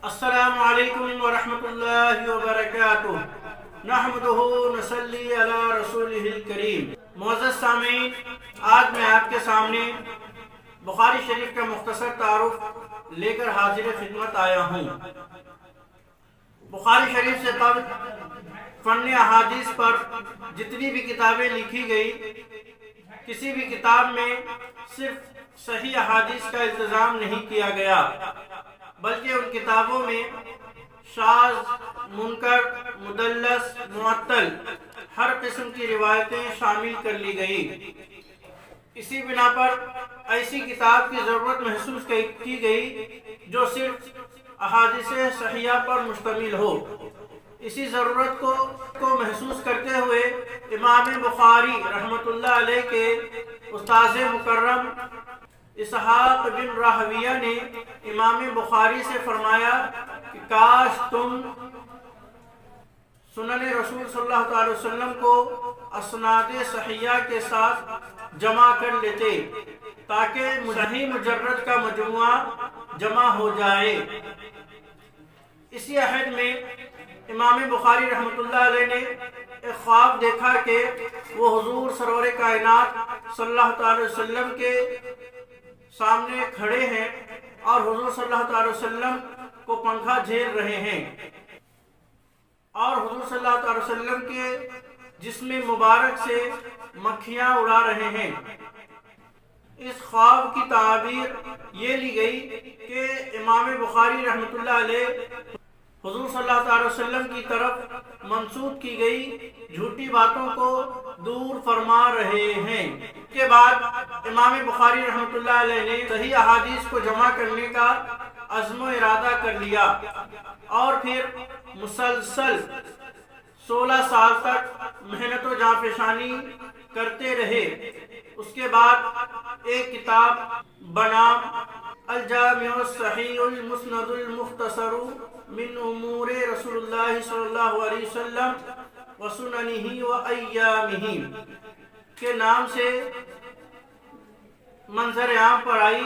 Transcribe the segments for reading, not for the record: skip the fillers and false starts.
السلام علیکم ورحمۃ اللہ وبرکاتہ۔ نحمدہ نصلی علی رسولہ الکریم۔ معزز سامعین، آج میں آپ کے سامنے بخاری شریف کا مختصر تعارف لے کر حاضر خدمت آیا ہوں۔ بخاری شریف سے قبل فن احادیث پر جتنی بھی کتابیں لکھی گئی، کسی بھی کتاب میں صرف صحیح احادیث کا التزام نہیں کیا گیا، بلکہ ان کتابوں میں شاذ، منکر، مدلس، معطل ہر قسم کی روایتیں شامل کر لی گئی۔ اسی بنا پر ایسی کتاب کی ضرورت محسوس کی گئی جو صرف احادیث صحیحہ پر مشتمل ہو۔ اسی ضرورت کو محسوس کرتے ہوئے امام بخاری رحمۃ اللہ علیہ کے استاذ مکرم اسحاق بن راہویہ نے امام بخاری سے فرمایا کہ کاش تم سنن رسول صلی اللہ علیہ وسلم کو اسناد صحیحہ کے ساتھ جمع کر لیتے تاکہ صحیح مجرد کا مجموعہ جمع ہو جائے۔ اسی عہد میں امام بخاری رحمۃ اللہ علیہ نے ایک خواب دیکھا کہ وہ حضور سرور کائنات صلی اللہ تعالی وسلم کے سامنے کھڑے ہیں اور حضور صلی اللہ علیہ وسلم کو پنکھا جھیل رہے ہیں اور حضور صلی اللہ علیہ وسلم کے جسم مبارک سے مکھیاں اڑا رہے ہیں۔ اس خواب کی تعبیر یہ لی گئی کہ امام بخاری رحمۃ اللہ علیہ حضور صلی اللہ علیہ وسلم کی طرف منسوب کی گئی جھوٹی باتوں کو دور فرما رہے ہیں۔ اس کے بعد امام بخاری رحمۃ اللہ علیہ نے صحیح احادیث کو جمع کرنے کا عزم و ارادہ کر لیا اور پھر مسلسل 16 سال تک محنت و جانفشانی کرتے رہے۔ اس کے بعد ایک کتاب بنام الجامع الصحیح المسند المختصر من امور رسول اللہ صلی اللہ علیہ وسلم وسننہ و ایامہ کے نام سے منظر عام پر آئی،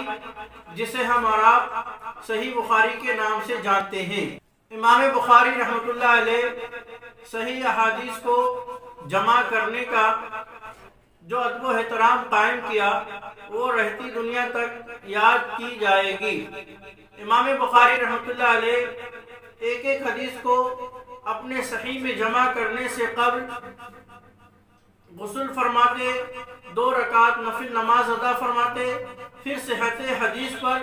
جسے ہم اور آپ صحیح بخاری کے نام سے جانتے ہیں۔ امام بخاری رحمۃ اللہ علیہ صحیح احادیث کو جمع کرنے کا جو ادب و احترام قائم کیا وہ رہتی دنیا تک یاد کی جائے گی۔ امام بخاری رحمۃ اللہ علیہ ایک ایک حدیث کو اپنے صحیح میں جمع کرنے سے قبل غسل فرماتے، 2 رکعت نفل نماز ادا فرماتے، پھر صحت حدیث پر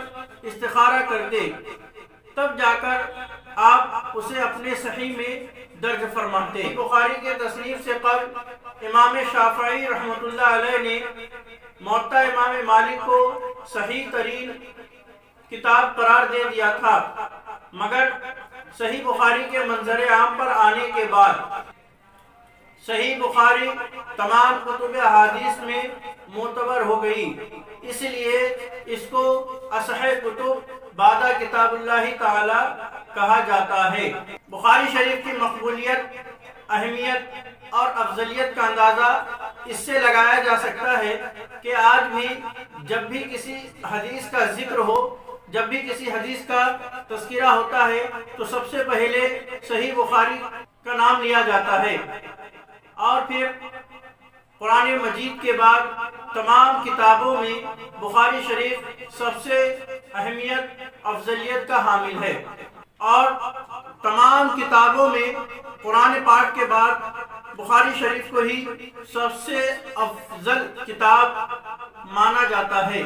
استخارہ کرتے، تب جا کر آپ اسے اپنے صحیح میں درج فرماتے۔ بخاری کے تصنیف سے قبل امام شافعی رحمۃ اللہ علیہ نے موطا امام مالک کو صحیح ترین کتاب قرار دے دیا تھا، مگر صحیح بخاری کے منظر عام پر آنے کے بعد صحیح بخاری تمام کتب احادیث میں معتبر ہو گئی، اس لیے اس کو اصح کتب بعد کتاب اللہ تعالی کہا جاتا ہے۔ بخاری شریف کی مقبولیت، اہمیت اور افضلیت کا اندازہ اس سے لگایا جا سکتا ہے کہ آج بھی جب بھی کسی حدیث کا ذکر ہو، جب بھی کسی حدیث کا تذکرہ ہوتا ہے تو سب سے پہلے صحیح بخاری کا نام لیا جاتا ہے، اور پھر قرآن مجید کے بعد تمام کتابوں میں بخاری شریف سب سے اہمیت، افضلیت کا حامل ہے، اور تمام کتابوں میں قرآن پاک کے بعد بخاری شریف کو ہی سب سے افضل کتاب مانا جاتا ہے۔